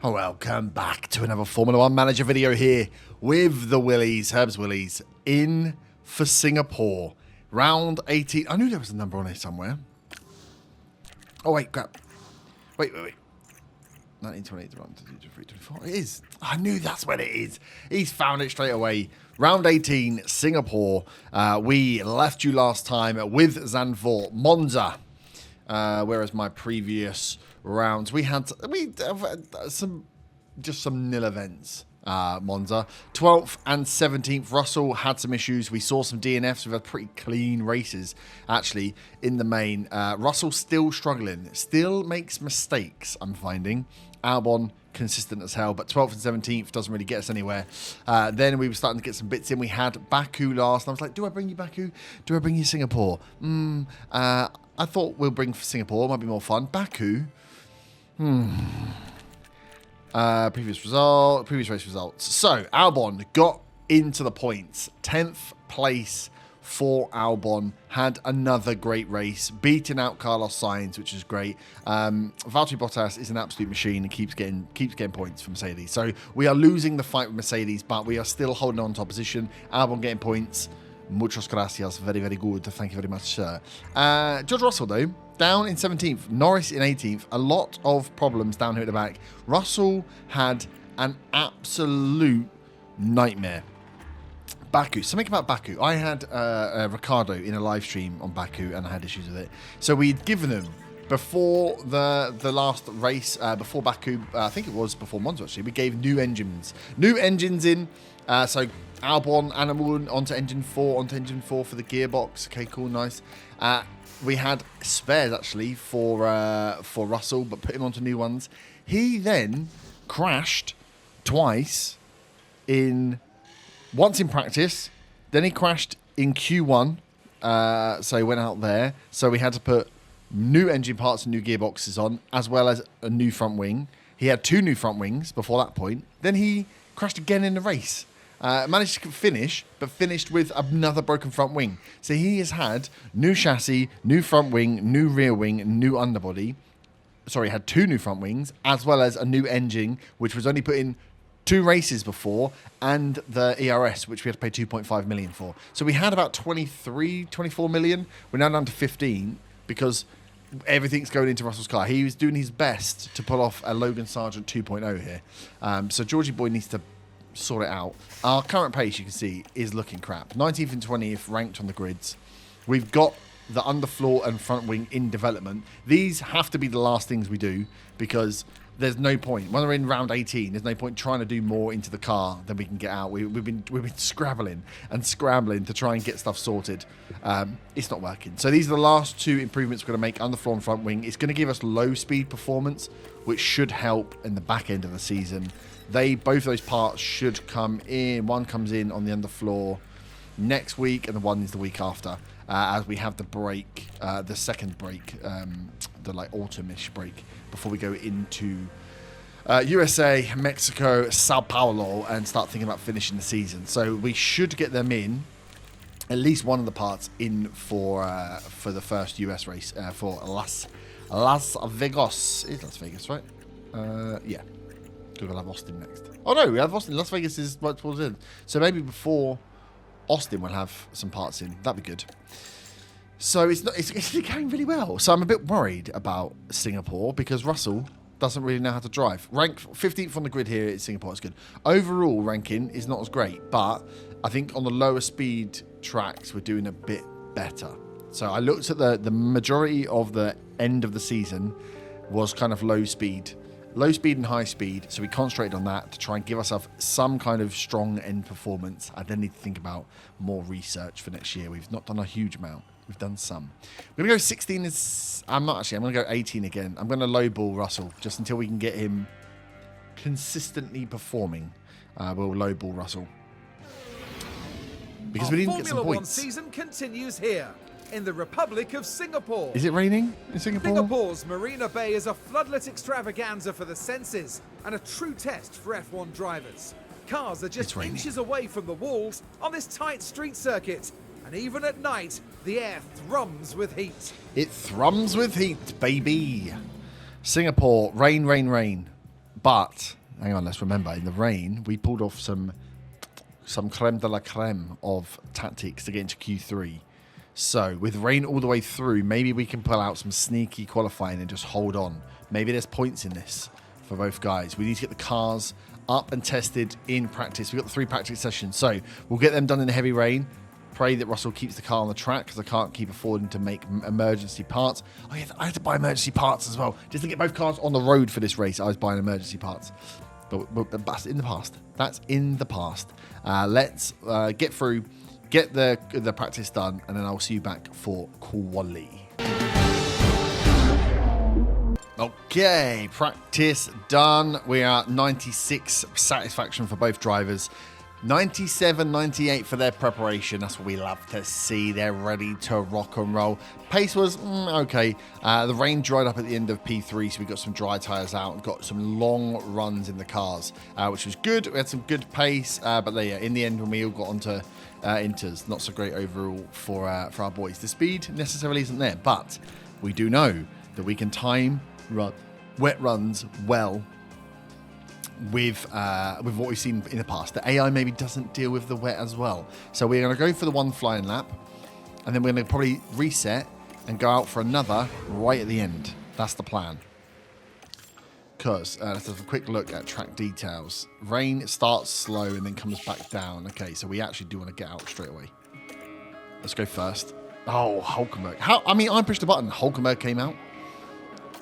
Welcome back to another Formula One Manager video here with the Willies, Herb's Willies, in for Singapore. Round 18. I knew there was a number on here somewhere. Oh, wait, crap. Wait. 1928, 23, 24. It is. I knew that's what it is. He's found it straight away. Round 18, Singapore. We left you last time with Zandvoort, Monza. Whereas my previous rounds, we had some nil events. Monza 12th and 17th. Russell had some issues. We saw some DNFs. We've had pretty clean races actually in the main. Russell still struggling, still makes mistakes. I'm finding Albon consistent as hell, but 12th and 17th doesn't really get us anywhere. Then we were starting to get some bits in. We had Baku last, and I was like, do I bring you Baku? Do I bring you Singapore? I thought we'll bring Singapore. It might be more fun. Baku. Previous race results. So Albon got into the points. 10th place for Albon. Had another great race, beating out Carlos Sainz, which is great. Valtteri Bottas is an absolute machine and keeps getting points from Mercedes. So we are losing the fight with Mercedes, but we are still holding on to our position. Albon getting points. Muchas gracias. Very, very good. Thank you very much, sir. George Russell, though, down in 17th. Norris in 18th. A lot of problems down here at the back. Russell had an absolute nightmare. Baku. Something about Baku. I had Ricardo in a live stream on Baku, and I had issues with it. So we'd given them before the last race, before Baku, I think it was before Monza actually, we gave new engines. New engines in. So Albon, Animal onto engine 4 for the gearbox. Okay, cool, nice. We had spares actually for Russell, but put him onto new ones. He then crashed twice once in practice, then he crashed in Q1, so he went out there. So we had to put new engine parts and new gearboxes on, as well as a new front wing. He had 2 new front wings before that point. Then he crashed again in the race. Managed to finish, but finished with another broken front wing. So he has had new chassis, new front wing, new rear wing, new underbody. Sorry, had 2 new front wings, as well as a new engine, which was only put in 2 races before, and the ERS, which we had to pay 2.5 million for. So we had about 23, 24 million. We're now down to 15 because everything's going into Russell's car. He was doing his best to pull off a Logan Sargent 2.0 here. So Georgie Boy needs to sort it out. Our current pace, you can see, is looking crap. 19th and 20th ranked on the grids. We've got the underfloor and front wing in development. These have to be the last things we do because there's no point. When we're in round 18, there's no point trying to do more into the car than we can get out. We've been scrabbling to try and get stuff sorted. It's not working. So these are the last 2 improvements we're going to make on the floor and front wing. It's going to give us low speed performance, which should help in the back end of the season. Both of those parts should come in. One comes in on the underfloor next week, and the one is the week after, as we have the break, the second break, the like autumn-ish break before we go into USA, Mexico, Sao Paulo, and start thinking about finishing the season. So we should get them in, at least one of the parts in for the first US race for Las Vegas. It's Las Vegas, right? Yeah. We'll have Austin next. Oh no, we have Austin. Las Vegas is right towards the end. So maybe before Austin we'll have some parts in. That'd be good. So it's going really well. So I'm a bit worried about Singapore because Russell doesn't really know how to drive. Rank 15th on the grid here at Singapore is good. Overall ranking is not as great, but I think on the lower speed tracks we're doing a bit better. So I looked at the majority of the end of the season was kind of low speed and high speed, so we concentrated on that to try and give ourselves some kind of strong end performance. I then need to think about more research for next year. We've not done a huge amount. We've done some. We're going to go 16. I'm going to go 18 again. I'm going to lowball Russell just until we can get him consistently performing. We'll lowball Russell. Because we didn't get some points. Formula 1 season continues here in the Republic of Singapore. Is it raining in Singapore? Singapore's Marina Bay is a floodlit extravaganza for the senses and a true test for F1 drivers. Cars are just inches away from the walls on this tight street circuit, and even at night, the air thrums with heat. It thrums with heat, baby. Singapore, rain, rain, rain. But hang on, let's remember, in the rain, we pulled off some creme de la creme of tactics to get into Q3. So with rain all the way through, maybe we can pull out some sneaky qualifying and just hold on. Maybe there's points in this for both guys. We need to get the cars up and tested in practice. We've got the 3 practice sessions, so we'll get them done in the heavy rain. Pray that Russell keeps the car on the track, because I can't keep affording to make emergency parts. Oh yeah, I had to buy emergency parts as well, just to get both cars on the road for this race. I was buying emergency parts, but that's in the past. That's in the past. Let's get through, get the practice done, and then I'll see you back for quali. Okay, practice done. We are 96 satisfaction for both drivers. 97, 98 for their preparation. That's what we love to see. They're ready to rock and roll. Pace was okay. The rain dried up at the end of P3, so we got some dry tyres out and got some long runs in the cars, which was good. We had some good pace, but in the end, when we all got onto inters, not so great overall for our boys. The speed necessarily isn't there, but we do know that we can time wet runs well with what we've seen in the past. The AI maybe doesn't deal with the wet as well. So we're going to go for the 1 flying lap, and then we're going to probably reset and go out for another right at the end. That's the plan. Because let's have a quick look at track details. Rain starts slow and then comes back down. Okay, so we actually do want to get out straight away. Let's go first. Oh, Hulkenberg. I pushed the button. Hulkenberg came out.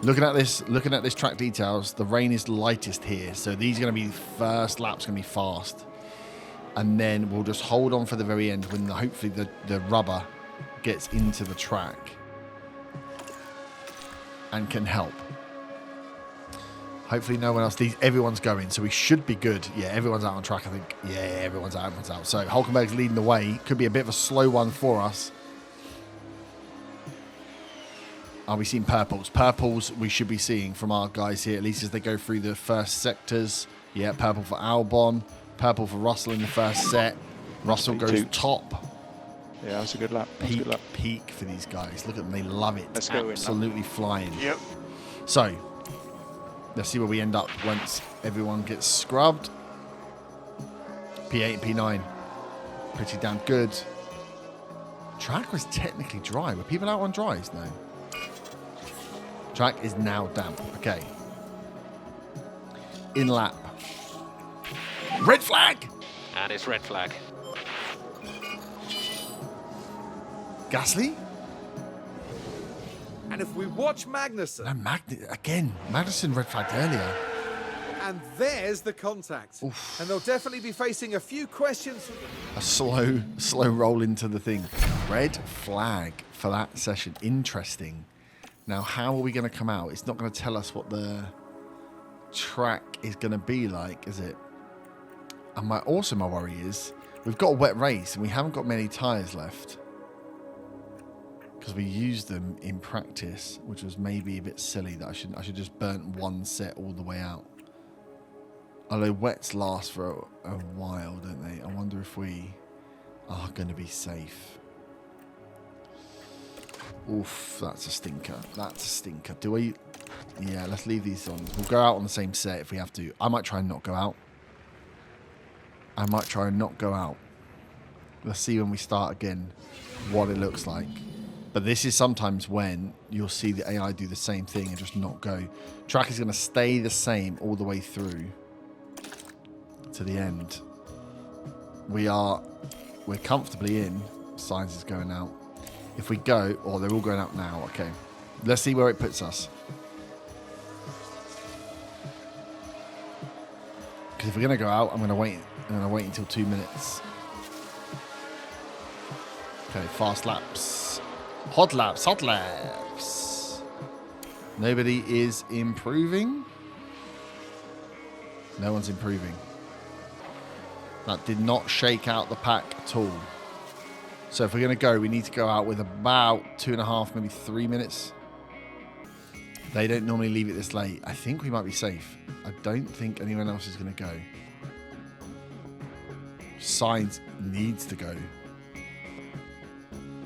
Looking at this track details, the rain is lightest here, so these are going to be first laps, going to be fast, and then we'll just hold on for the very end when hopefully the rubber gets into the track and can help. Hopefully no one else. Everyone's going, so we should be good. Yeah, everyone's out on track, I think. Yeah, everyone's out. So Hulkenberg's leading the way. Could be a bit of a slow one for us. Are we seeing purples? Purples we should be seeing from our guys here, at least as they go through the first sectors. Yeah, purple for Albon. Purple for Russell in the first set. Russell goes top. Yeah, that's a good lap. Peak for these guys. Look at them, they love it. Let's go. Absolutely flying. Yep. So, let's see where we end up once everyone gets scrubbed. P8 and P9. Pretty damn good. Track was technically dry. Were people out on dries? No. Track is now damp. Okay. In lap. Red flag! And it's red flag. Gasly? And if we watch Magnussen... No, Magnussen red flagged earlier. And there's the contact. Oof. And they'll definitely be facing a few questions. A slow roll into the thing. Red flag for that session. Interesting. Now, how are we going to come out? It's not going to tell us what the track is going to be like, is it? And my worry is we've got a wet race and we haven't got many tyres left because we used them in practice, which was maybe a bit silly. That I should just burnt one set all the way out. Although wets last for a while, don't they? I wonder if we are going to be safe. Oof, that's a stinker. That's a stinker. Do we? Yeah, let's leave these on. We'll go out on the same set if we have to. I might try and not go out. Let's see when we start again what it looks like. But this is sometimes when you'll see the AI do the same thing and just not go. Track is going to stay the same all the way through to the end. We're comfortably in. Sainz is going out. If we go, they're all going out now. Okay, let's see where it puts us. Because if we're going to go out, I'm going to wait until 2 minutes. Okay, fast laps, hot laps. Nobody is improving. No one's improving. That did not shake out the pack at all. So if we're going to go, we need to go out with about 2.5, maybe 3 minutes. They don't normally leave it this late. I think we might be safe. I don't think anyone else is going to go. Sainz needs to go.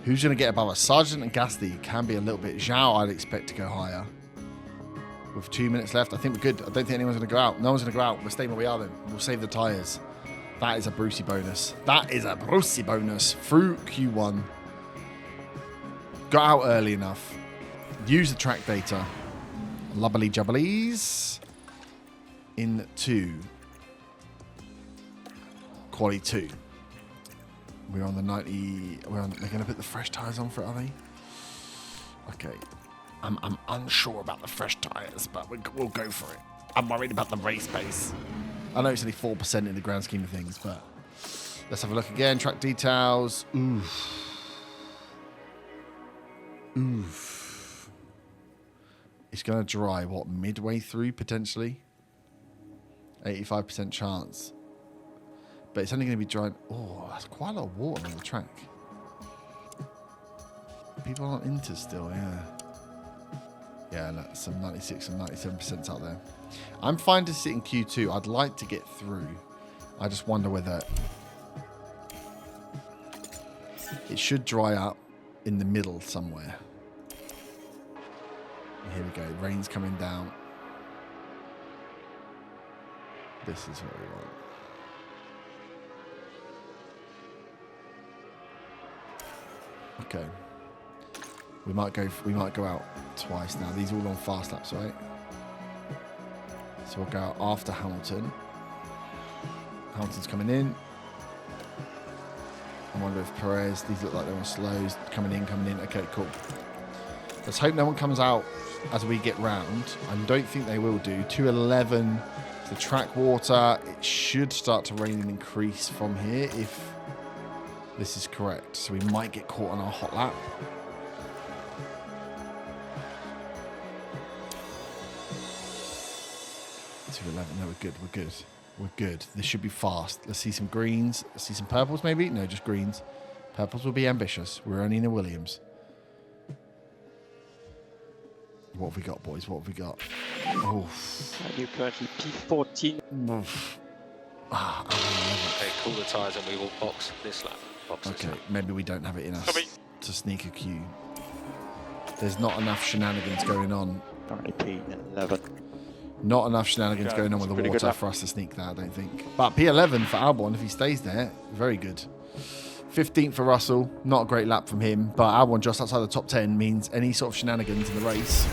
Who's going to get above us? Sargent and Gasly can be a little bit. Zhao, I'd expect to go higher. with 2 minutes left. I think we're good. I don't think anyone's going to go out. No one's going to go out. We're staying where we are then. We'll save the tyres. That is a Brucey bonus. That is a Brucey bonus through Q1. Got out early enough. Use the track data. Lubbly jubblies. Into quali 2. We're on the 90. They're going to put the fresh tyres on for it, are they? Okay. I'm unsure about the fresh tyres, but we'll go for it. I'm worried about the race pace. I know it's only 4% in the grand scheme of things, but let's have a look again. Track details. Oof. Oof. It's going to dry, what, midway through, potentially? 85% chance. But it's only going to be dry. Oh, that's quite a lot of water on the track. People aren't into still, yeah. Yeah, look, some 96 and 97% out there. I'm fine to sit in Q2. I'd like to get through. I just wonder whether it should dry up in the middle somewhere. Here we go. Rain's coming down. This is what we want. Okay. We might go out twice now. These are all on fast laps, right? So we'll go out after Hamilton. Hamilton's coming in. I wonder if Perez, these look like they're on slows. Coming in. Okay, cool. Let's hope no one comes out as we get round. I don't think they will do. 2:11 to the track water. It should start to rain and increase from here if this is correct. So we might get caught on our hot lap. 2:11. No, we're good. This should be fast. Let's see some greens. Let's see some purples maybe. No, just greens. Purples will be ambitious. We're only in a Williams. What have we got, boys? What have we got? Oh. You're currently P14. Okay, cool the tyres and we will box this lap. Okay, maybe we don't have it in us to sneak a Q. There's not enough shenanigans going on. Currently P11. Not enough shenanigans going on with the water for us to sneak that, I don't think. But P11 for Albon, if he stays there, very good. 15th for Russell, not a great lap from him, but Albon just outside the top 10 means any sort of shenanigans in the race.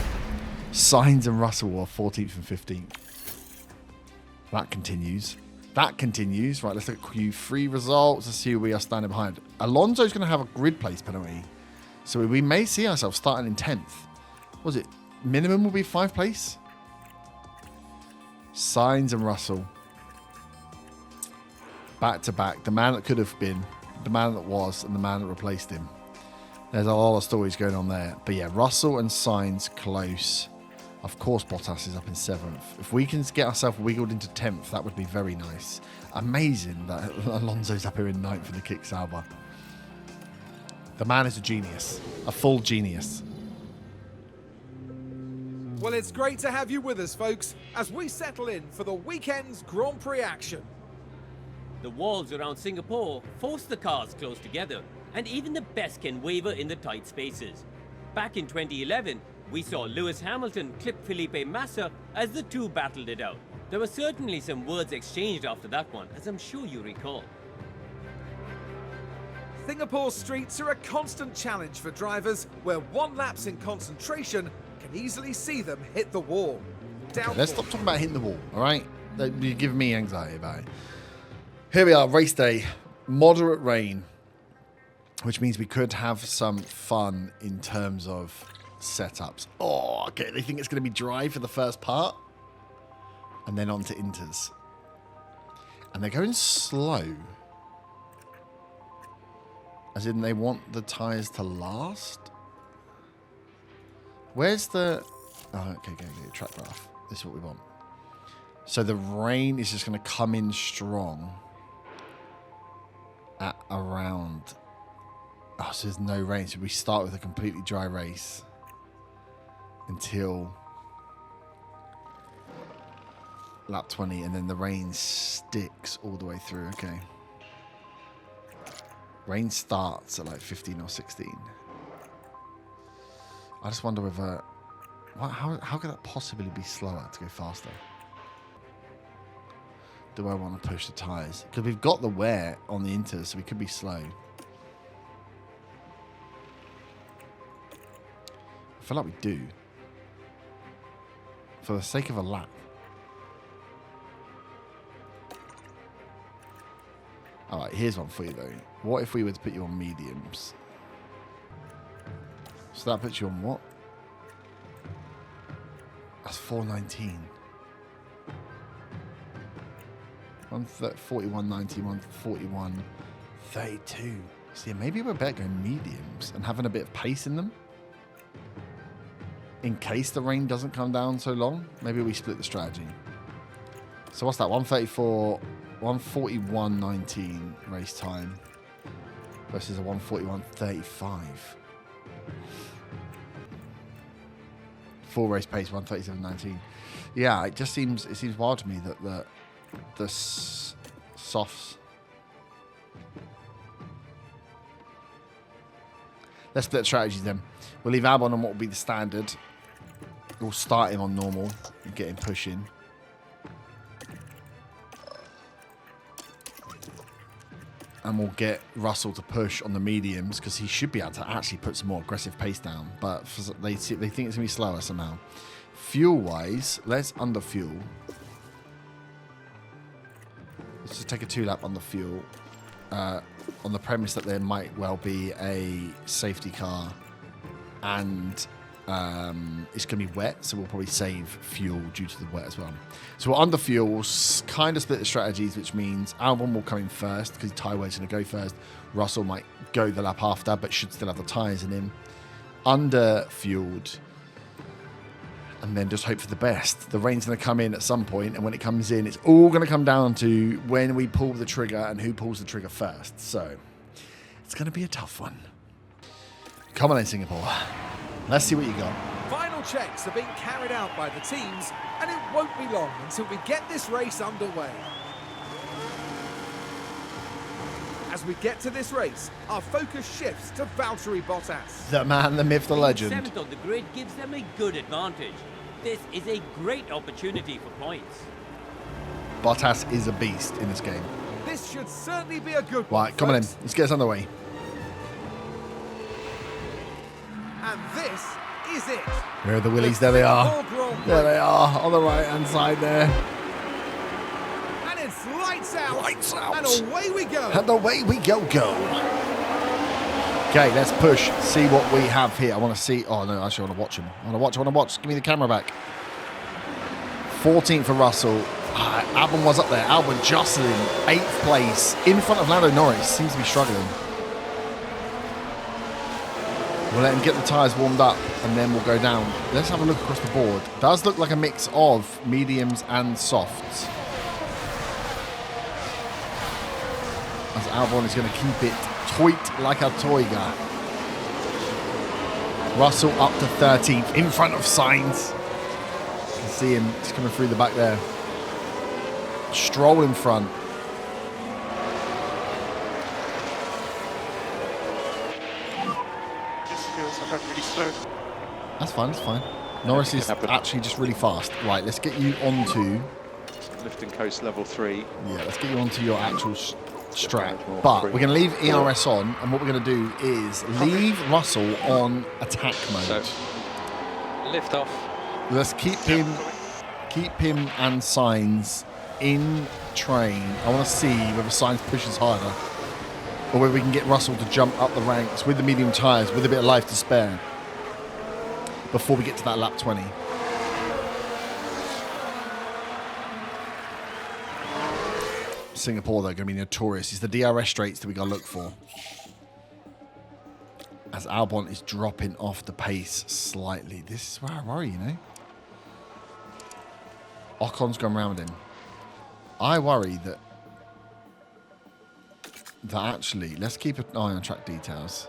Sainz and Russell are 14th and 15th. That continues. Right, let's look at Q3 results. Let's see who we are standing behind. Alonso's going to have a grid place penalty. So we may see ourselves starting in 10th. Was it? Minimum will be 5th place? Sainz and Russell. Back to back. The man that could have been, the man that was, and the man that replaced him. There's a lot of stories going on there. But yeah, Russell and Sainz close. Of course, Bottas is up in 7th. If we can get ourselves wiggled into 10th, that would be very nice. Amazing that Alonso's up here in 9th in the kick Sauber. The man is a genius. A full genius. Well, it's great to have you with us, folks, as we settle in for the weekend's Grand Prix action. The walls around Singapore force the cars close together, and even the best can waver in the tight spaces. Back in 2011, we saw Lewis Hamilton clip Felipe Massa as the two battled it out. There were certainly some words exchanged after that one, as I'm sure you recall. Singapore's streets are a constant challenge for drivers, where one lapse in concentration can easily see them hit the wall. Okay, let's stop talking about hitting the wall, all right? You're giving me anxiety about it. Here we are, race day. Moderate rain, which means we could have some fun in terms of setups. Oh, okay. They think it's going to be dry for the first part and then on to inters. And they're going slow. As in they want the tyres to last? Where's the... Oh, okay, track graph. This is what we want. So the rain is just going to come in strong at around... Oh, so there's no rain. So we start with a completely dry race until lap 20, and then the rain sticks all the way through. Okay. Rain starts at like 15 or 16. I just wonder whether How could that possibly be slower to go faster? Do I want to push the tyres? Because we've got the wear on the inters, so we could be slow. I feel like we do. For the sake of a lap. Alright, here's one for you though. What if we were to put you on mediums? So that puts you on what? That's 419. 41.90, 141, 32. So yeah, maybe we're better going mediums and having a bit of pace in them. In case the rain doesn't come down so long, maybe we split the strategy. So what's that? 134, 141.19 race time versus a 141.35. Full race pace 137.19. Yeah, it seems wild to me that the softs. Let's split strategies then. We'll leave Albon on what will be the standard. We'll start him on normal and get him pushing. And we'll get Russell to push on the mediums because he should be able to actually put some more aggressive pace down. But they think it's going to be slower somehow. Fuel-wise, let's underfuel. Let's just take a 2-lap on the fuel. On the premise that there might well be a safety car. And it's going to be wet, so we'll probably save fuel due to the wet as well. So we're under fuel, we'll kind of split the strategies, which means Albon will come in first because tyre weight's going to go first. Russell might go the lap after, but should still have the tyres in him. Under fueled, and then just hope for the best. The rain's going to come in at some point, and when it comes in, it's all going to come down to when we pull the trigger and who pulls the trigger first. So it's going to be a tough one. Come on in, Singapore. Let's see what you got. Final checks are being carried out by the teams, and it won't be long until we get this race underway. As we get to this race, our focus shifts to Valtteri Bottas. The man, the myth, the legend. 7th on the grid gives them a good advantage. This is a great opportunity for points. Bottas is a beast in this game. This should certainly be a good one. Right, come on in. Let's get us underway. And this is it. Where are the willies? There they are. There they are, on the right-hand side there. And it's lights out. Lights out. And away we go. And away we go. Okay, let's push. See what we have here. I want to see. Oh, no, actually, I want to watch him. I want to watch. Give me the camera back. 14th for Russell. Albon was up there. Albon jostling 8th place in front of Lando Norris. Seems to be struggling. We'll let him get the tyres warmed up and then we'll go down. Let's have a look across the board. Does look like a mix of mediums and softs. As Albon is going to keep it tight like a toiga. Russell up to 13th in front of Sainz. You can see him, he's coming through the back there. Stroll in front. Really slow. That's fine, that's fine. Norris is actually just really fast. Right, let's get you onto... Lift and coast level 3. Yeah, let's get you onto your actual strat. But we're going to leave ERS on, and what we're going to do is leave Russell on attack mode. So, lift off. Let's keep him and Sainz in train. I want to see whether Sainz pushes harder, or whether we can get Russell to jump up the ranks with the medium tyres with a bit of life to spare before we get to that lap 20. Singapore, though, going to be notorious. It's the DRS straights that we got to look for. As Albon is dropping off the pace slightly. This is where I worry, you know. Ocon's gone round him. I worry that actually, let's keep an eye on track details.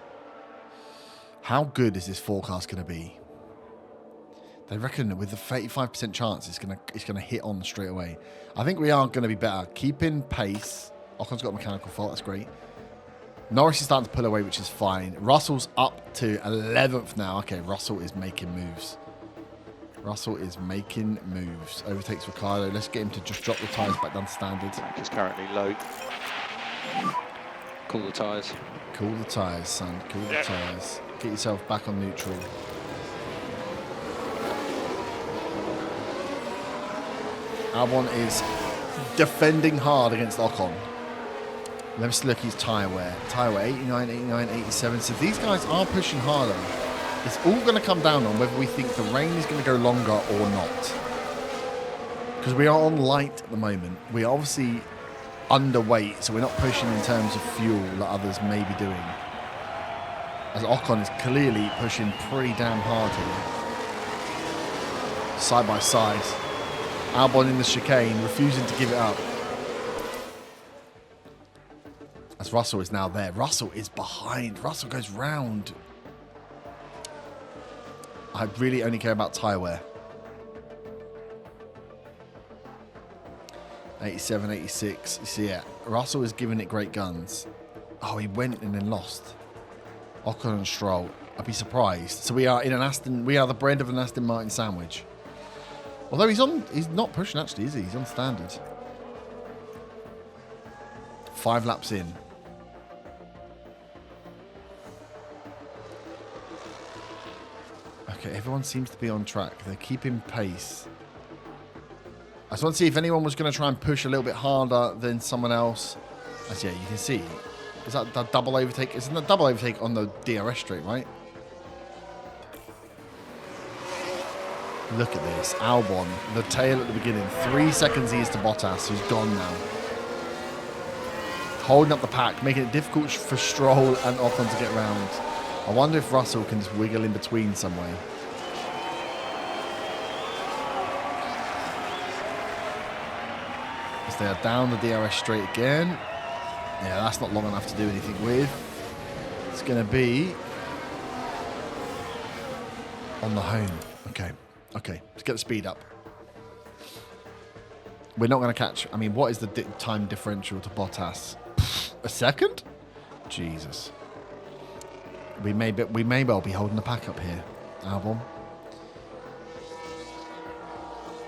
How good is this forecast going to be? They reckon that with the 35% chance it's gonna hit on straight away. I think we are going to be better. Keeping pace. Ocon's got a mechanical fault. That's great. Norris is starting to pull away, which is fine. Russell's up to 11th now. Okay, Russell is making moves. Russell is making moves. Overtakes Ricciardo. Let's get him to just drop the tyres back down to standard. Track is currently low. Cool the tyres. Cool the tyres, son. Cool the tyres. Get yourself back on neutral. Albon is defending hard against Ocon. Let's look his tyre wear. Tyre wear 89, 89, 87. So these guys are pushing harder. It's all going to come down on whether we think the rain is going to go longer or not. Because we are on light at the moment. We are obviously underweight, so we're not pushing in terms of fuel that others may be doing. As Ocon is clearly pushing pretty damn hard here. Side by side. Albon in the chicane, refusing to give it up. As Russell is now there. Russell is behind. Russell goes round. I really only care about tyre wear. 87, 86. You see, yeah, Russell is giving it great guns. Oh, he went and then lost. Ocon and Stroll. I'd be surprised. So we are in an Aston. We are the bread of an Aston Martin sandwich. Although he's not pushing actually, is he? He's on standard. 5 laps in. Okay, everyone seems to be on track. They're keeping pace. I just want to see if anyone was going to try and push a little bit harder than someone else. As yeah, you can see. Is that the double overtake? Isn't that double overtake on the DRS straight, right? Look at this. Albon, the tail at the beginning. 3 seconds he is to Bottas, who's gone now. Holding up the pack, making it difficult for Stroll and Ocon to get round. I wonder if Russell can just wiggle in between some way. As they are down the DRS straight again. Yeah, that's not long enough to do anything with. It's going to be on the home. Okay. Okay, let's get the speed up. We're not going to catch... I mean, what is the time differential to Bottas? A second? Jesus. We may well be holding the pack up here, Albon.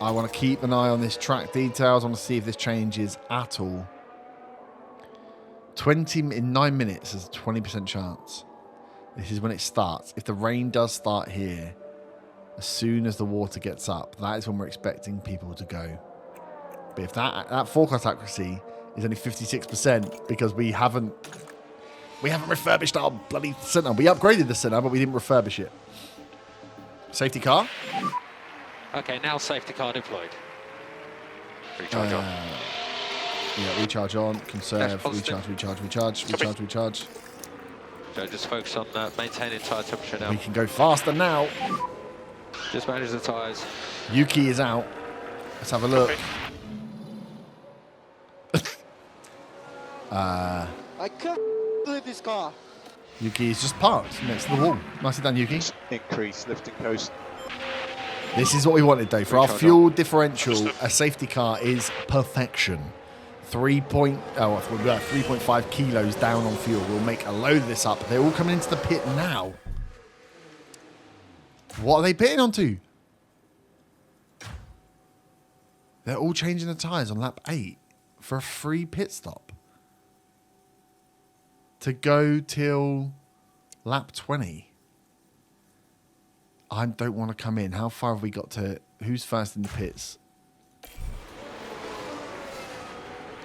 I want to keep an eye on this track details. I want to see if this changes at all. 20 in 9 minutes, there's a 20% chance. This is when it starts. If the rain does start here, as soon as the water gets up, that is when we're expecting people to go. But if that forecast accuracy is only 56% because we haven't refurbished our bloody centre. We upgraded the centre, but we didn't refurbish it. Safety car. Okay, now safety car deployed. Recharge on. Yeah, recharge on, conserve, recharge. So just focus on maintaining tyre temperature now. We can go faster now. Just manage the tyres. Yuki is out. Let's have a look. I can't believe this car. Yuki is just parked next to the wall. Nicely done, Yuki. Increase lift and coast. This is what we wanted, though. For our fuel differential, a safety car is perfection. 3.5 kilos down on fuel. We'll make a load of this up. They're all coming into the pit now. What are they pitting onto? They're all changing the tyres on lap 8 for a free pit stop. To go till lap 20. I don't want to come in. How far have we got to... Who's first in the pits?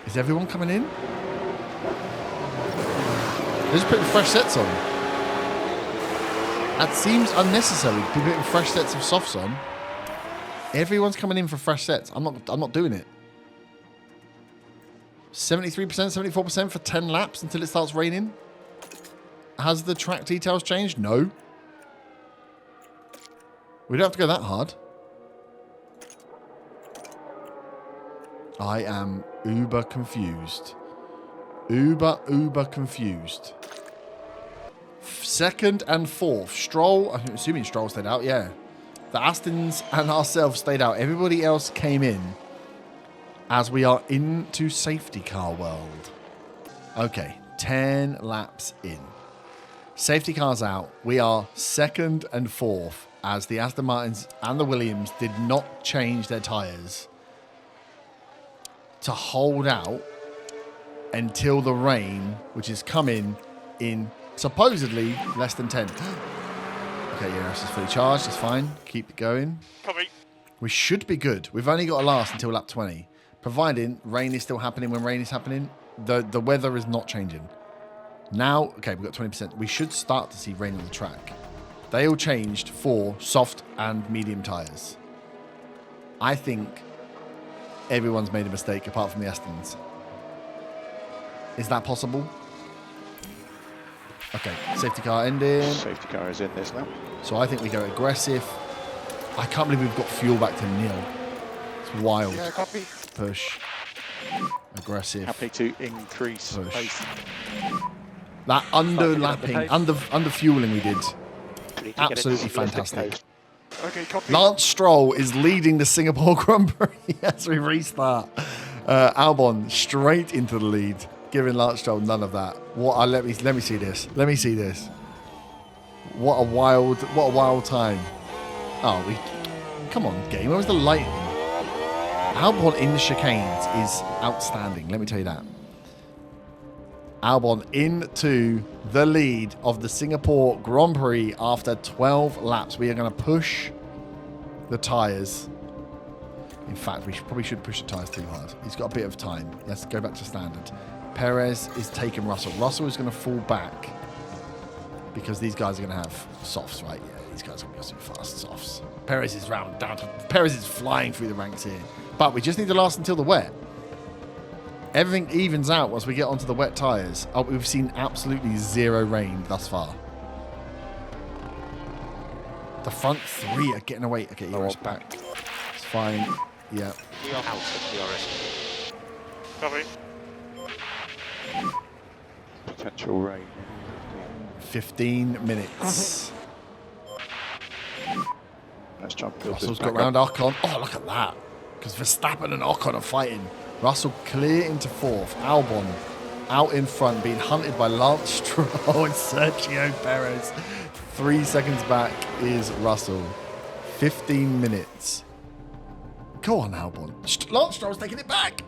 Is everyone coming in? They're just putting fresh sets on. That seems unnecessary to be putting fresh sets of softs on. Everyone's coming in for fresh sets. I'm not doing it. 73%, 74% for 10 laps until it starts raining. Has the track details changed? No. We don't have to go that hard. I am uber confused. Uber confused. Second and fourth. Stroll, I'm assuming Stroll stayed out, yeah. The Astons and ourselves stayed out. Everybody else came in as we are into safety car world. Okay, 10 laps in. Safety car's out. We are second and fourth. as the Aston Martins and the Williams did not change their tyres to hold out until the rain, which is coming in supposedly less than 10. Okay, yeah, this is fully charged. It's fine. Keep it going. Copy. We should be good. We've only got to last until lap 20. Providing rain is still happening when rain is happening. The weather is not changing. Now, okay, we've got 20%. We should start to see rain on the track. They all changed for soft and medium tyres. I think everyone's made a mistake apart from the Astons. Is that possible? Okay, safety car ending. Safety car is in this now. So I think we go aggressive. I can't believe we've got fuel back to nil. It's wild. Yeah, copy. Push. Aggressive. Happy to increase Push. pace. That underlapping, under fueling we did. Need to get Absolutely into left fantastic. coast. Okay, copy. Lance Stroll is leading the Singapore Grand Prix as we restart. Albon straight into the lead, giving Lance Stroll none of that. What? Let me see this. Let me see this. What a wild time. Oh, come on, game. Where was the lightning? Albon in the chicanes is outstanding. Let me tell you that. Albon into the lead of the Singapore Grand Prix after 12 laps. We are going to push the tyres. In fact, we probably shouldn't push the tyres too hard. He's got a bit of time. Let's go back to standard. Perez is taking Russell. Russell is going to fall back because these guys are going to have softs, right? Yeah, these guys are going to be super fast softs. Perez is Perez is flying through the ranks here. But we just need to last until the wet. Everything evens out once we get onto the wet tyres. Oh, we've seen absolutely zero rain thus far. The front three are getting away. Okay, Eros back. It's fine. Yeah. We are out of DRS. Copy. Potential rain. 15 minutes. Let's jump. Russell's got round Ocon. Oh, look at that. Because Verstappen and Ocon are fighting. Russell clear into fourth. Albon out in front, being hunted by Lance Stroll and Sergio Perez. 3 seconds back is Russell. 15 minutes. Go on, Albon. Lance Stroll's taking it back.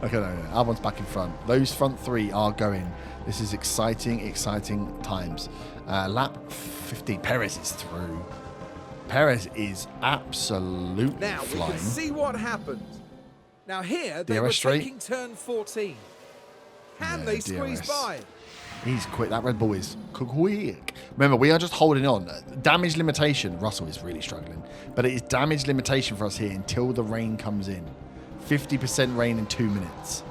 Okay, no. Albon's back in front. Those front three are going. This is exciting, exciting times. Lap 15. Perez is through. Perez is absolutely Now flying. we can see what happened. Now here they were DRS straight. taking turn 14. Can Yeah, they squeeze DRS. by? He's quick. That Red Bull is quick. Remember, we are just holding on. Damage limitation. Russell is really struggling. But it is damage limitation for us here until the rain comes in. 50% rain in 2 minutes.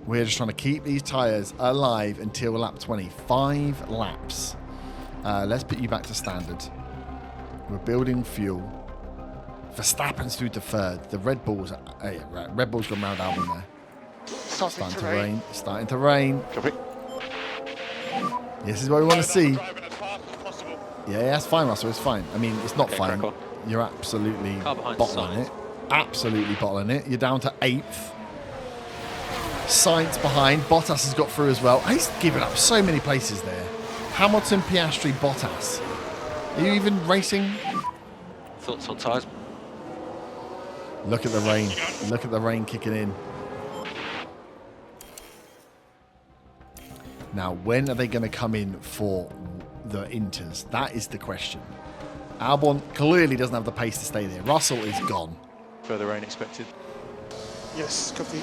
We're just trying to keep these tyres alive until lap 20. 5 laps. Let's put you back to standard. We're building fuel. Verstappen's through to third. The Red Bull's... Red Bull's gone round Albon there. Starting to rain. Starting to rain. Copy. This is what we want to see. Driving as fast as possible. Yeah, that's fine, Russell. It's fine. I mean, it's not Okay, fine. crack on. You're absolutely Car behind bottling Sainz. it. Absolutely bottling it. You're down to 8th. Sainz behind. Bottas has got through as well. He's given up so many places there. Hamilton, Piastri, Bottas. Are you even racing? Thoughts on tyres? Look at the rain. Look at the rain kicking in. Now, when are they going to come in for the inters? That is the question. Albon clearly doesn't have the pace to stay there. Russell is gone. Further rain expected. Yes, copy.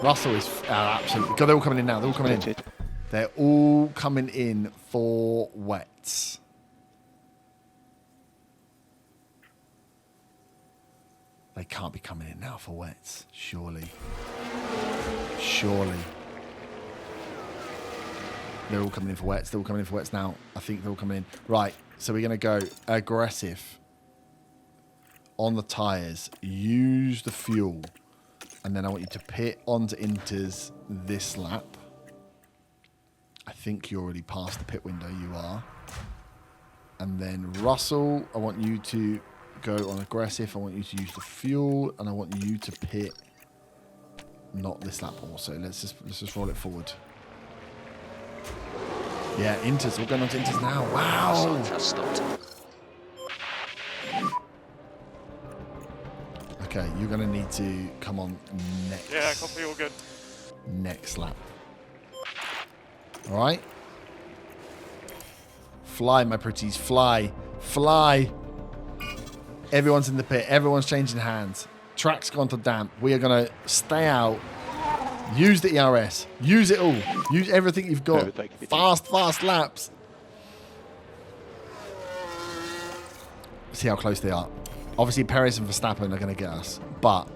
Russell is absolutely... God, they're all coming in now. They're all coming in. Spotted. They're all coming in for wets. They can't be coming in now for wets. Surely. Surely. They're all coming in for wets. They're all coming in for wets now. I think they're all coming in. Right. So we're going to go aggressive on the tyres. Use the fuel. And then I want you to pit onto inters this lap. I think you're already past the pit window. You are. And then Russell, I want you to go on aggressive. I want you to use the fuel. And I want you to pit not this lap also. Let's just roll it forward. Yeah, Inters. We're going on to Inters now. Wow. Sainz has stopped. Okay, you're going to need to come on next. Yeah, copy, all good. Next lap. All right. Fly, my pretties. Fly. Fly. Everyone's in the pit. Everyone's changing hands. Track's gone to damp. We are going to stay out. Use the ERS. Use it all. Use everything you've got. Fast, fast laps. See how close they are. Obviously, Perez and Verstappen are going to get us, but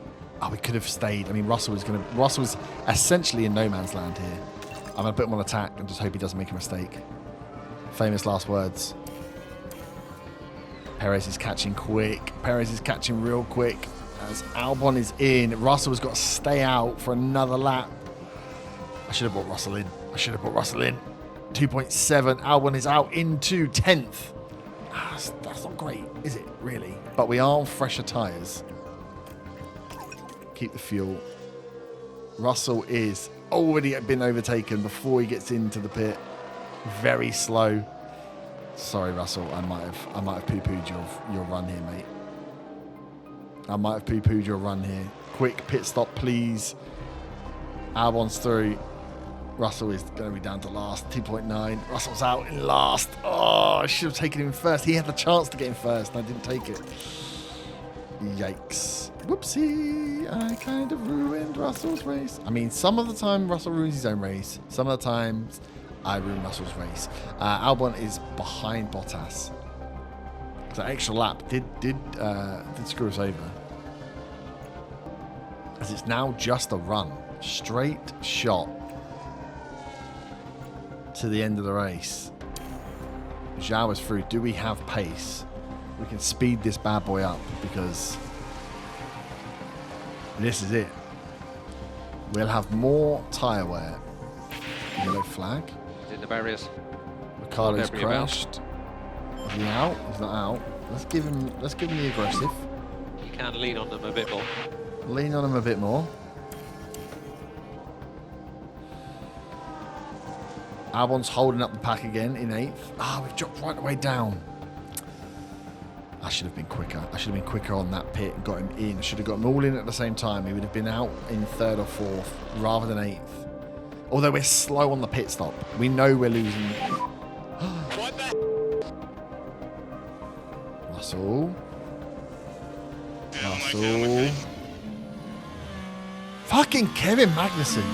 we could have stayed. I mean, Russell was essentially in no man's land here. I'm going to put him on attack and just hope he doesn't make a mistake. Famous last words. Perez is catching quick. Perez is catching real quick. As Albon is in, Russell has got to stay out for another lap. I should have brought Russell in. 2.7. Albon is out into 10th. That's not great, is it, really? But we are on fresher tyres. Keep the fuel. Russell is already been overtaken before he gets into the pit. Very slow. Sorry, Russell. I might have poo-pooed your run here, mate. I might have poo-pooed your run here. Quick pit stop, please. Albon's through. Russell is going to be down to last. 2.9. Russell's out in last. Oh, I should have taken him first. He had the chance to get him first, and I didn't take it. Yikes. Whoopsie. I kind of ruined Russell's race. I mean, some of the time Russell ruins his own race. Some of the times I ruin Russell's race. Albon is behind Bottas. That extra lap did screw us over. As it's now just a run. Straight shot to the end of the race. Zhao is through. Do we have pace? We can speed this bad boy up because this is it. We'll have more tyre wear. Yellow flag. In the barriers. Ricardo's crashed. Is he out? He's not out. Let's give him the aggressive. You can lean on them a bit more. Lean on him a bit more. Albon's holding up the pack again in 8th. We've dropped right the way down. I should have been quicker. I should have been quicker on that pit and got him in. I should have got them all in at the same time. He would have been out in 3rd or 4th rather than 8th. Although we're slow on the pit stop. We know we're losing. Russell. Russell. Fucking Kevin Magnussen.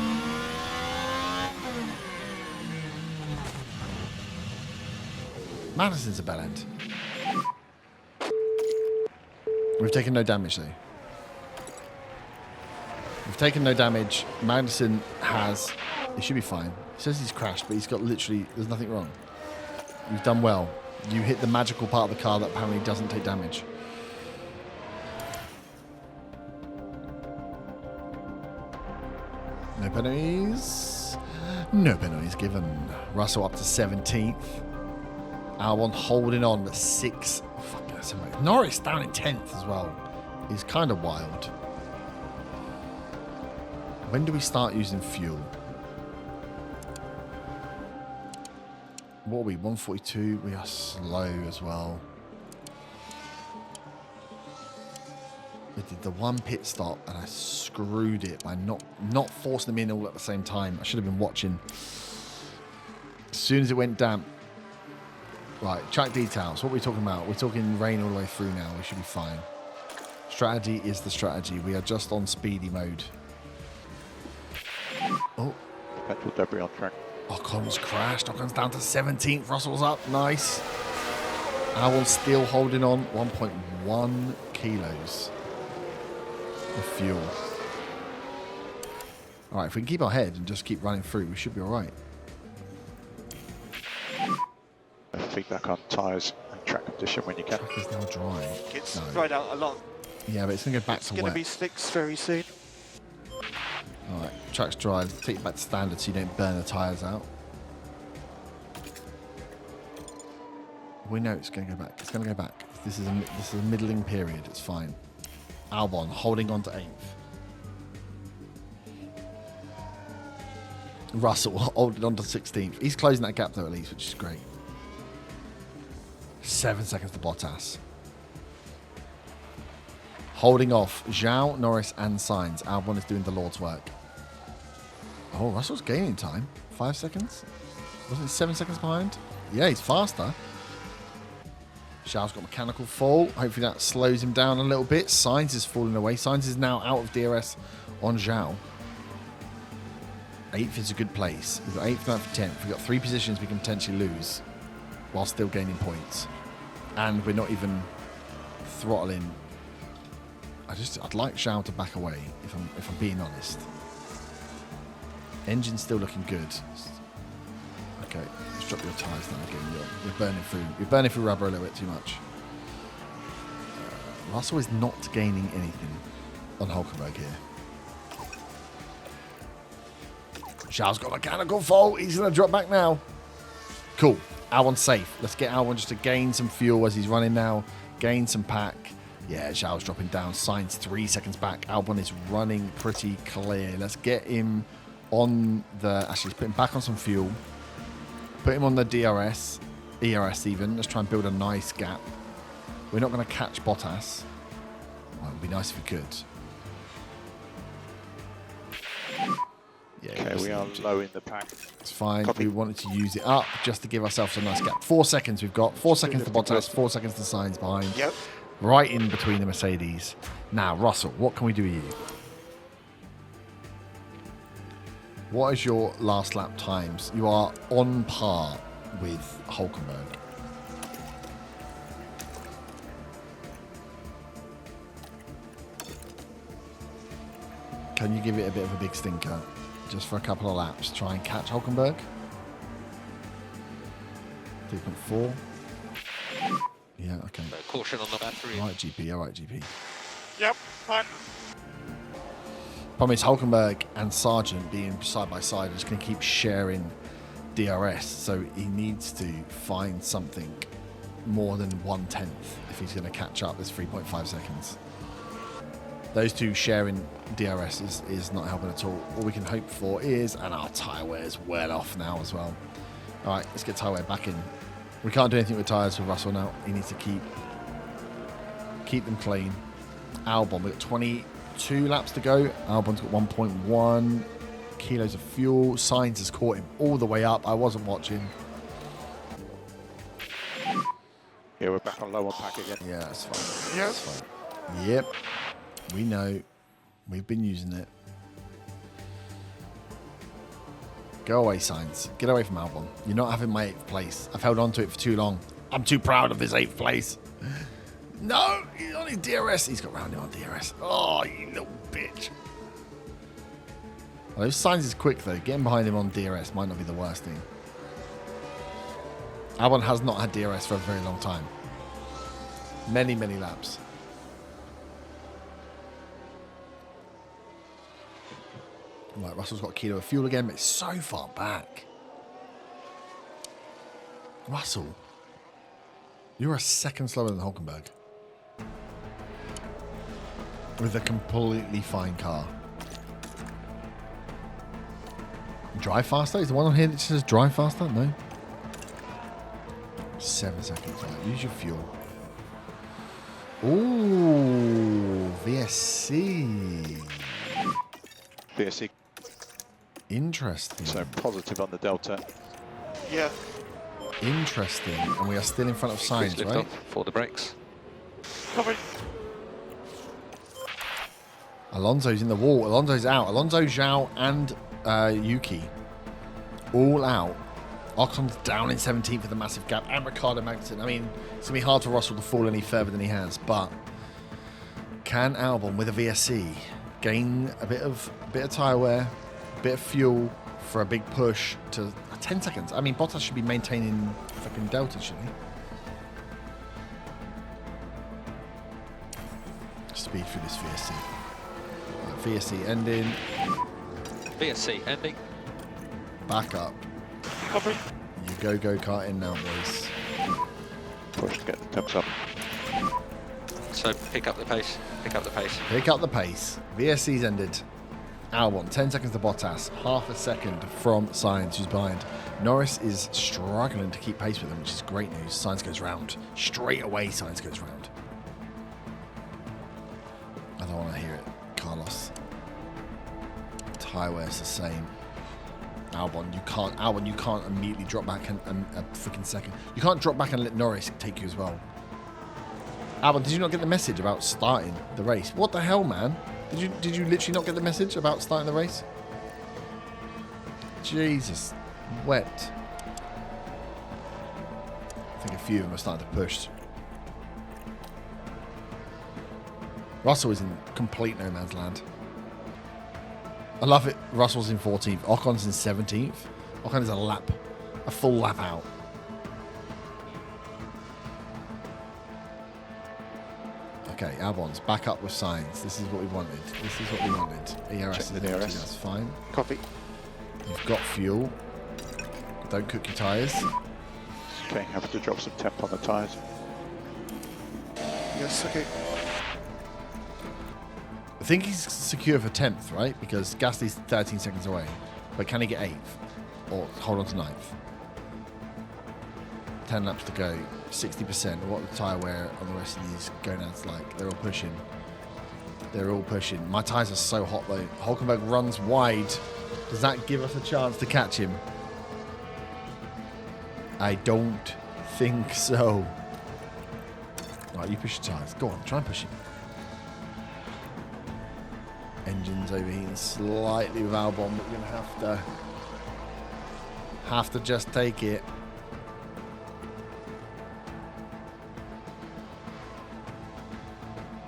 Magnussen's a bell end. We've taken no damage though. We've taken no damage. Magnussen has... He should be fine. He says he's crashed, but he's got literally... There's nothing wrong. You've done well. You hit the magical part of the car that apparently doesn't take damage. No penalties. No penalties given. Russell up to 17th. Albon holding on, but 6. Fucking that's amazing. Norris down in 10th as well. He's kind of wild. When do we start using fuel? What are we? 142. We are slow as well. We did the one pit stop and I screwed it by not forcing them in all at the same time. I should have been watching. As soon as it went damp. Right, track details. What are we talking about? We're talking rain all the way through now. We should be fine. Strategy is the strategy. We are just on speedy mode. Oh. Petrol debris on track. Ocon's crashed. Ocon's down to 17th. Russell's up. Nice. Albon's still holding on. 1.1 kilos of fuel. All right, if we can keep our head and just keep running through, we should be all right. Feedback on tyres and track condition when you can. Track is now dry. It's No. dried out a lot. Yeah, but it's going to go back It's to going to wet. be slicks very soon. All right, track's dry. Take it back to standard so you don't burn the tyres out. We know it's going to go back. It's going to go back. This is a middling period. It's fine. Albon holding on to 8th. Russell holding on to 16th. He's closing that gap though at least, which is great. 7 seconds to Bottas. Holding off Zhao, Norris and Sainz. Albon is doing the Lord's work. Oh, Russell's gaining time. 5 seconds? Wasn't he 7 seconds behind? Yeah, he's faster. Zhao's got mechanical fall. Hopefully that slows him down a little bit. Sainz is falling away. Sainz is now out of DRS on Zhao. 8th is a good place. We've got 8th, 9th, 10th. We've got 3 positions we can potentially lose while still gaining points. And we're not even throttling. I'd like Zhao to back away if I'm being honest. Engine's still looking good. Okay, let's drop your tyres down again. You're burning through rubber a little bit too much. Russell is not gaining anything on Hulkenberg here. Zhao's got mechanical fault. He's going to drop back now. Cool. Albon's safe. Let's get Albon just to gain some fuel as he's running now. Gain some pack. Yeah, Zhao's dropping down. Sainz 3 seconds back. Albon is running pretty clear. Let's get him on the... Actually, let's put him back on some fuel. Put him on the DRS. ERS even. Let's try and build a nice gap. We're not going to catch Bottas. Well, it would be nice if we could. Yeah, Okay, we are low in the pack. it's fine. Copy. We wanted to use it up just to give ourselves a nice gap. 4 seconds we've got. 4 seconds to Bottas. 4 seconds to Sainz behind. Yep. Right in between the Mercedes. Now, Russell, what can we do with you? What is your last lap times? You are on par with Hulkenberg. Can you give it a bit of a big stinker? Just for a couple of laps. Try and catch Hulkenberg. 3.4. Yeah, okay. So caution on the battery. All right, GP. All right, GP. Yep. Fine. Problem is Hulkenberg and Sargent being side by side is going to keep sharing DRS, so he needs to find something more than 1/10 if he's going to catch up. There's 3.5 seconds. Those two sharing DRS is not helping at all. All we can hope for is, and our tyre wear is well off now as well. All right, let's get tyre wear back in. We can't do anything with tyres for Russell now. He needs to keep them clean. Albon, we've got 22 laps to go. Albon's got 1.1 kilos of fuel. Sainz has caught him all the way up. I wasn't watching. Yeah, we're back on low on pack again. Yeah, that's fine. Yep. That's fine. Yep. We know. We've been using it. Go away, Sainz. Get away from Albon. You're not having my 8th place. I've held on to it for too long. I'm too proud of this 8th place. No, he's on his DRS. He's got round him on DRS. Oh, you little bitch. Well, if Sainz is quick, though, getting behind him on DRS might not be the worst thing. Albon has not had DRS for a very long time. Many, many laps. Right, Russell's got a kilo of fuel again, but it's so far back. Russell, you're a second slower than Hulkenberg. With a completely fine car. Drive faster? Is the one on here that says drive faster? No. 7 seconds. Right, use your fuel. Ooh, VSC. VSC, Interesting. so positive on the Delta. Yeah. Interesting. And we are still in front of Sainz, Lift right? off for the brakes. Copy. Alonso's in the wall. Alonso's out. Alonso, Zhao, and Yuki all out. Ocon's down in 17th with a massive gap, and Ricardo Magnussen. I mean, it's going to be hard for Russell to fall any further than he has, but can Albon with a VSC gain a bit of tyre wear, a bit of fuel for a big push to 10 seconds? I mean, Bottas should be maintaining fucking Delta, shouldn't he? Speed through this VSC. VSC ending. VSC ending. Back up. Copy. You go kart in now, boys. Push to get the temps up. So pick up the pace. Pick up the pace. Pick up the pace. VSC's ended. Albon, 10 seconds to Bottas, half a second from Sainz, who's behind. Norris is struggling to keep pace with him, which is great news. Sainz goes round. Straight away, Sainz goes round. I don't want to hear it. Carlos. Tyre wear's the same. Albon, you can't immediately drop back a freaking second. You can't drop back and let Norris take you as well. Albon, did you not get the message about starting the race? What the hell, man? Did you literally not get the message about starting the race? Jesus. Wet. I think a few of them are starting to push. Russell is in complete no man's land. I love it. Russell's in 14th. Ocon's in 17th. Ocon is a full lap out. Okay, Albon's back up with Sainz. This is what we wanted. ERS is empty, that's fine. Copy. You've got fuel. Don't cook your tyres. Okay, have to drop some temp on the tyres. Yes, okay. I think he's secure for 10th, right? Because Gasly's 13 seconds away. But can he get 8th? Or hold on to 9th? 10 laps to go. 60%. What the tyre wear on the rest of these go down to like? They're all pushing. They're all pushing. My tyres are so hot though. Hulkenberg runs wide. Does that give us a chance to catch him? I don't think so. Right, you push your tyres. Go on, try and push him. Engine's overheating slightly with Albon, but we're gonna have to just take it.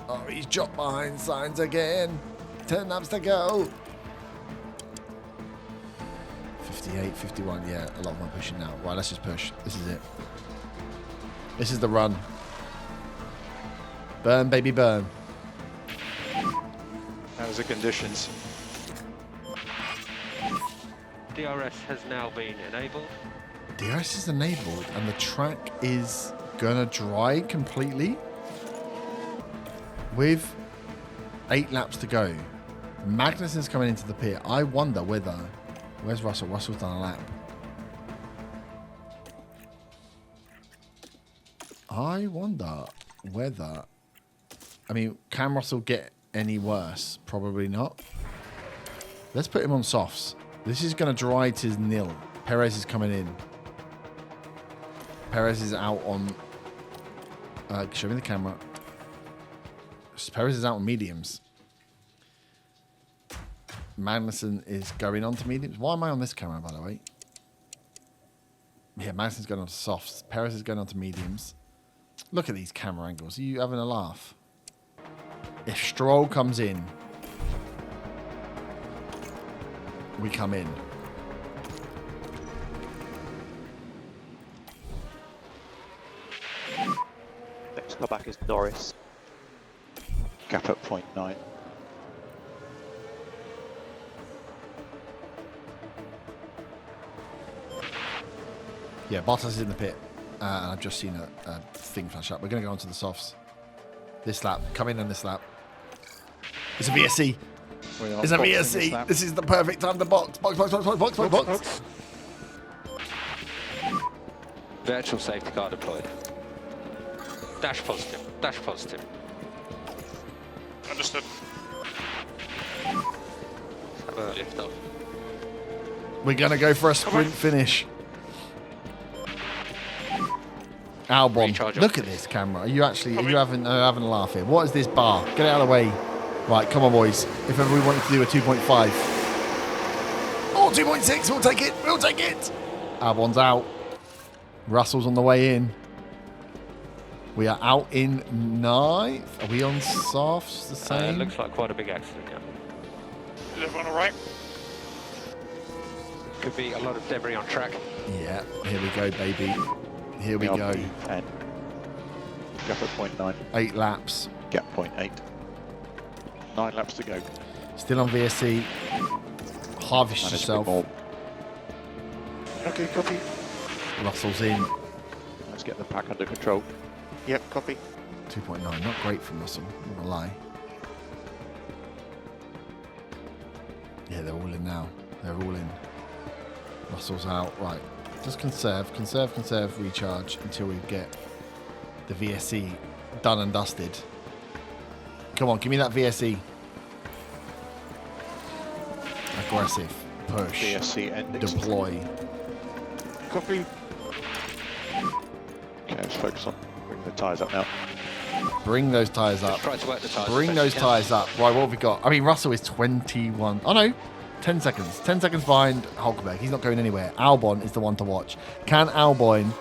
Oh, he's dropped behind Sainz again. 10 laps to go. 58, 51, yeah, a lot of them pushing now. Right, let's just push. This is it. This is the run. Burn, baby, burn. How's the conditions? DRS has now been enabled. DRS is enabled and the track is gonna dry completely with 8 laps to go. Magnussen's coming into the pit. I wonder whether... Where's Russell? Russell's done a lap. I wonder whether... I mean, can Russell get any worse? Probably not. Let's put him on softs. This is going to dry to nil. Perez is coming in. Perez is out on... show me the camera. Perez is out on mediums. Magnussen is going on to mediums. Why am I on this camera, by the way? Yeah, Magnussen's going on to softs. Perez is going on to mediums. Look at these camera angles. Are you having a laugh? If Stroll comes in, we come in. Next car back is Norris. Gap at 0.9. Yeah, Bottas is in the pit. And I've just seen a thing flash up. We're going to go on to the softs. This lap. Come in on this lap. It's a VSC. It's a VSC. This is the perfect time to box. Box, box, box, box, box, box, box. Virtual safety car deployed. Dash positive. Dash positive. Understood. Have a lift off. We're going to go for a sprint finish. Albon, Recharge look at this camera. Are you having a laugh here? What is this bar? Get it out of the way. Right, come on, boys. If ever we wanted to do a 2.5. Oh, 2.6. We'll take it. We'll take it. Albon's out. Russell's on the way in. We are out in 9th. Are we on softs the same? Looks like quite a big accident, yeah. Is everyone alright? Could be a lot of debris on track. Yeah, here we go, baby. Here we go. 10. Gap at 0.9. 8 laps. Gap 0.8. 9 laps to go. Still on VSC. Harvest Manage yourself. more. Okay, copy. Russell's in. Let's get the pack under control. Yep, copy. 2.9. Not great from Russell. I'm not gonna lie. Yeah, they're all in now. They're all in. Russell's out. Right. Just conserve, recharge until we get the VSE done and dusted. Come on, give me that VSE. Aggressive. Push. VSC ending. Deploy. Copy. Okay, let's focus on bringing the tyres up now. Bring those tyres up. Try to work the tyres. Bring as those best you tyres up. Right, what have we got? I mean, Russell is 21. Oh, no. 10 seconds. 10 seconds behind Hulkenberg. He's not going anywhere. Albon is the one to watch. Can Albon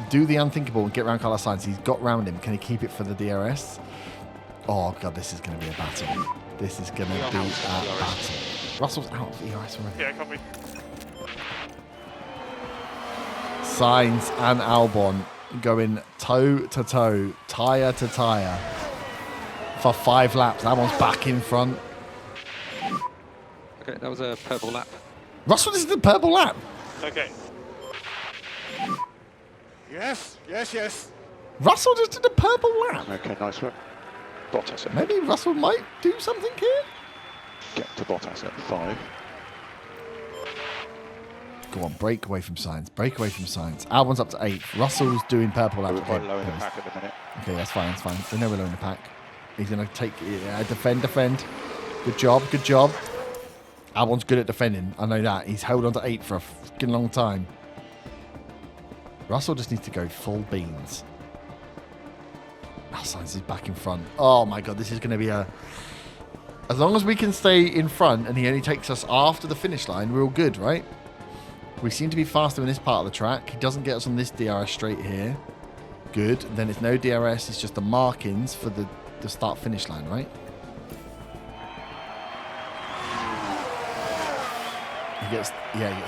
do the unthinkable and get around Carlos Sainz? He's got round him. Can he keep it for the DRS? Oh, God, this is going to be a battle. This is going to be a battle. Russell's out of ERS already. Yeah, copy. Sainz and Albon going toe to toe, tyre to tyre for 5 laps. That one's back in front. Okay, that was a purple lap. Russell, this is the purple lap. Okay. Yes, yes, yes. Russell just did the purple lap. Okay, nice work. Bottas at Maybe Russell might do something here. Get to Bottas at 5. Go on, break away from Sainz. Break away from Sainz. Albon's up to 8. Russell's doing purple We're laps. quite low in the pack at the minute. Okay, that's fine. That's fine. We know we're low in the pack. He's going to take... defend. Good job. Albon's good at defending. I know that. He's held on to 8 for a fucking long time. Russell just needs to go full beans. Sainz is back in front. Oh, my God. This is going to be a... As long as we can stay in front and he only takes us after the finish line, we're all good, right? We seem to be faster in this part of the track. He doesn't get us on this DRS straight here. Good. Then it's no DRS. It's just the markings for the start-finish line, right? He gets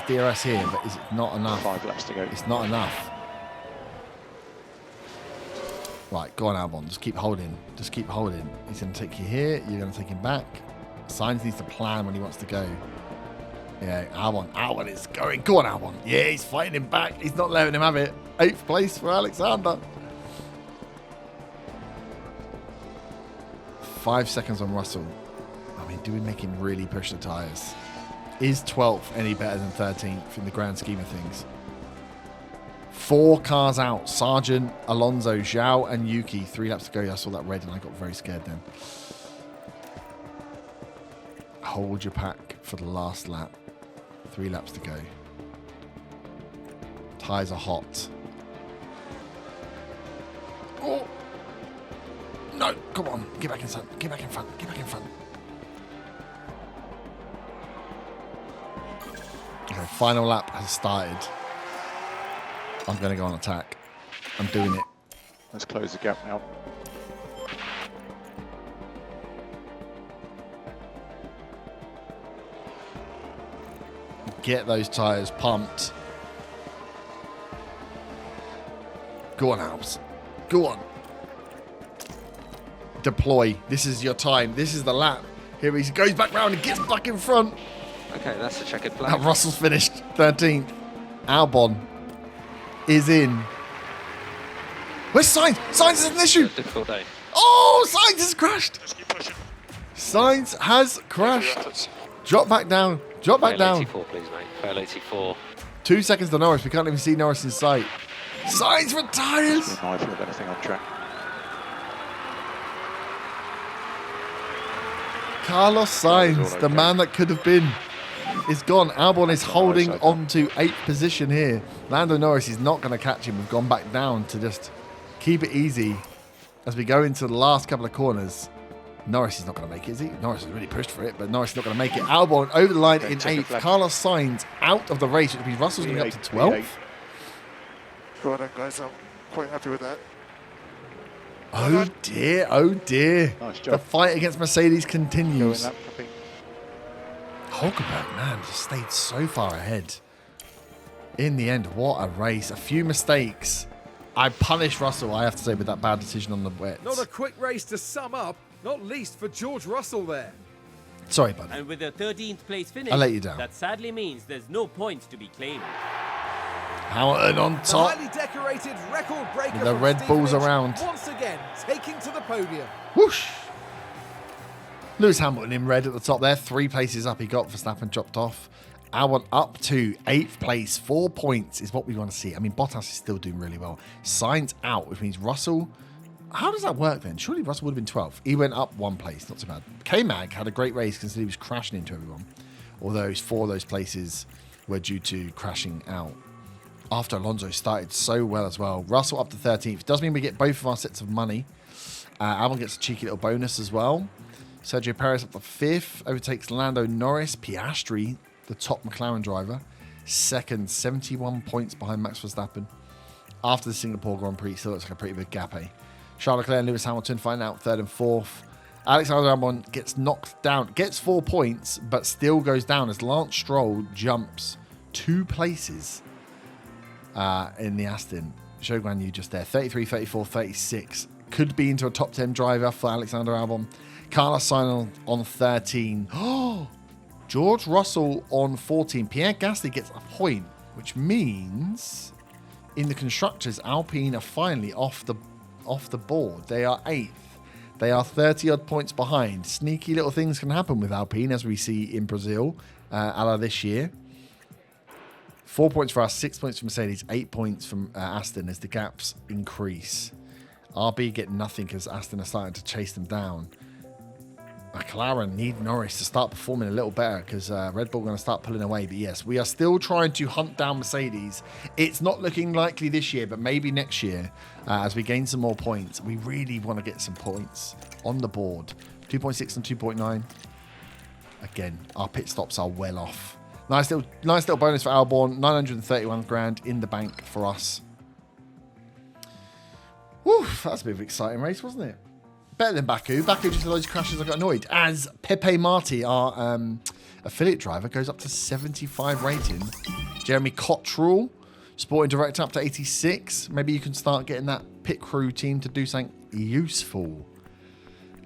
DRS here, but is it not enough? 5 laps to go. It's not enough. Right, go on, Albon. Just keep holding. He's going to take you here. You're going to take him back. Sainz needs to plan when he wants to go. Yeah, Albon is going. Go on, Albon. Yeah, he's fighting him back. He's not letting him have it. 8th place for Alexander. 5 seconds on Russell. I mean, do we make him really push the tyres? Is 12th any better than 13th in the grand scheme of things? 4 cars out. Sargent, Alonso, Zhao, and Yuki. 3 laps to go. I saw that red and I got very scared then. Hold your pack for the last lap. 3 laps to go. Tyres are hot. Oh! No! Come on. Get back in front. Get back in front. Okay, final lap has started. I'm going to go on attack. I'm doing it. Let's close the gap now. Get those tyres pumped. Go on, Alps. Go on. Deploy. This is your time. This is the lap. Here he goes back round and gets back in front. Okay, that's the checkered flag. Now Russell's finished 13th. Albon is in. Where's Sainz? Sainz is an issue. Difficult day. Oh, Sainz has crashed. Just keep pushing. Sainz has crashed. Drop back down. Drop back Fail down. 84, please, mate. Fail 84. 2 seconds to Norris. We can't even see Norris in sight. Sainz retires. Be mindful of anything on track. Carlos Sainz, the man that could have been, is gone. Albon is holding on to 8th position here. Lando Norris is not going to catch him. We've gone back down to just keep it easy as we go into the last couple of corners. Norris is not going to make it, is he? Norris has really pushed for it, but Norris is not going to make it. Albon over the line in 8th. Carlos Sainz out of the race, which means Russell's going to be up to 12th. Well done, guys. I'm quite happy with that. Oh dear, oh dear. Nice The job. fight against Mercedes Go in continues. that, copy. Hulkenberg, man, just stayed so far ahead. In the end, what a race. A few mistakes. I punished Russell, I have to say, with that bad decision on the wets. Not a quick race to sum up, not least for George Russell there. Sorry, buddy. And with a 13th place finish, I let you down. that sadly means there's no points to be claimed. Hamilton on The top. highly decorated record breaker With the from Red Bulls Stevenage around. once again taking to the podium. Whoosh. Lewis Hamilton in red at the top there. 3 places up he got. Verstappen dropped off. Albon up to 8th place. 4 points is what we want to see. I mean, Bottas is still doing really well. Sainz out, which means Russell... How does that work then? Surely Russell would have been 12th. He went up 1 place. Not so bad. K-Mag had a great race considering he was crashing into everyone. Although 4 of those places were due to crashing out. After Alonso started so well as well. Russell up to 13th. Does mean we get both of our sets of money. Albon gets a cheeky little bonus as well. Sergio Perez up to 5th. Overtakes Lando Norris. Piastri, the top McLaren driver. 2nd, 71 points behind Max Verstappen. After the Singapore Grand Prix, still looks like a pretty big gap, eh? Charles Leclerc and Lewis Hamilton find out 3rd and 4th. Alexander Albon gets knocked down. Gets 4 points, but still goes down as Lance Stroll jumps 2 places in the Aston. Shogun, you just there. 33, 34, 36. Could be into a top 10 driver for Alexander Albon. Carlos Sainz on 13. Oh, George Russell on 14. Pierre Gasly gets a point, which means in the constructors, Alpine are finally off the board. They are 8th. They are 30-odd points behind. Sneaky little things can happen with Alpine, as we see in Brazil, a la this year. 4 points for us, 6 points for Mercedes, 8 points from Aston as the gaps increase. RB get nothing because Aston are starting to chase them down. McLaren need Norris to start performing a little better because Red Bull are going to start pulling away. But yes, we are still trying to hunt down Mercedes. It's not looking likely this year, but maybe next year as we gain some more points. We really want to get some points on the board. 2.6 and 2.9. Again, our pit stops are well off. Nice little bonus for Albon. 931 grand in the bank for us. Woo, that's a bit of an exciting race, wasn't it? Better than Baku. Baku just had loads of crashes. I got annoyed. As Pepe Marti, our affiliate driver, goes up to 75 rating. Jeremy Cottrell, sporting director, up to 86. Maybe you can start getting that pit crew team to do something useful.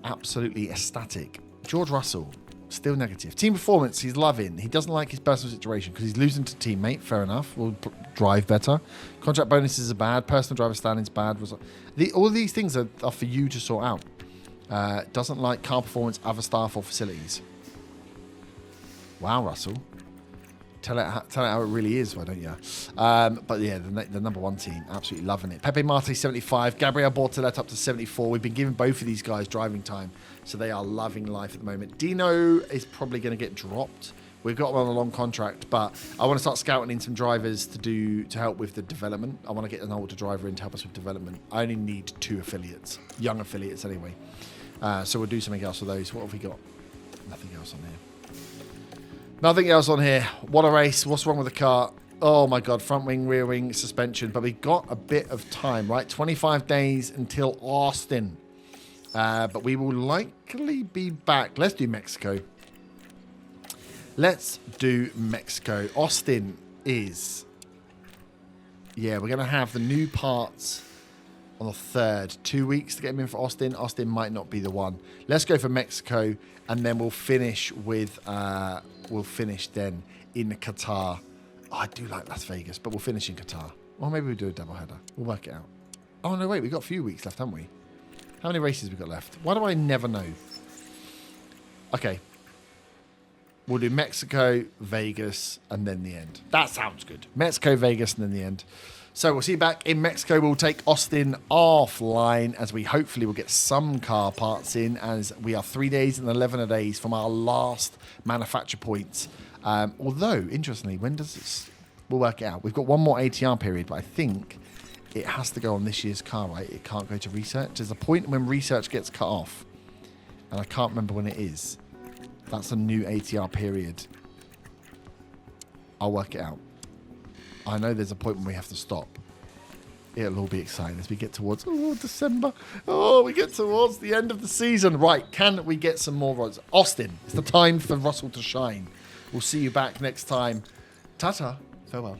Absolutely ecstatic. George Russell, still negative. Team performance, he's loving. He doesn't like his personal situation because he's losing to teammate. Fair enough. We'll drive better. Contract bonuses are bad. Personal driver standings bad. All these things are for you to sort out. Doesn't like car performance, other staff or facilities. Wow, Russell. Tell it how it really is, why don't you? But yeah, the number 1 team, absolutely loving it. Pepe Marti, 75. Gabriel Bortolet up to 74. We've been giving both of these guys driving time, so they are loving life at the moment. Dino is probably going to get dropped. We've got him on a long contract, but I want to start scouting in some drivers to help with the development. I want to get an older driver in to help us with development. I only need 2 affiliates, young affiliates anyway. So we'll do something else for those. What have we got? Nothing else on here. Nothing else on here. What a race. What's wrong with the car? Oh my God. Front wing, rear wing, suspension. But we've got a bit of time, right? 25 days until Austin. But we will likely be back. Let's do Mexico. Let's do Mexico. Austin is... Yeah, we're going to have the new parts on the 3rd. 2 weeks to get him in for Austin. Austin might not be the one. Let's go for Mexico, and then we'll finish with... we'll finish then in Qatar. Oh, I do like Las Vegas, but we'll finish in Qatar. Or maybe we'll do a doubleheader. We'll work it out. Oh, no, wait. We've got a few weeks left, haven't we? How many races have we got left? Why do I never know? Okay. We'll do Mexico, Vegas, and then the end. That sounds good. Mexico, Vegas, and then the end. So we'll see you back in Mexico. We'll take Austin offline as we hopefully will get some car parts in, as we are 3 days and 11 days from our last manufacture points. Although, interestingly, when does this... We'll work it out. We've got one more ATR period, but I think it has to go on this year's car, right? It can't go to research. There's a point when research gets cut off, and I can't remember when it is. That's a new ATR period. I'll work it out. I know there's a point when we have to stop. It'll all be exciting as we get towards December. Oh, we get towards the end of the season. Right, can we get some more rods? Austin, it's the time for Russell to shine. We'll see you back next time. Ta-ta. Farewell.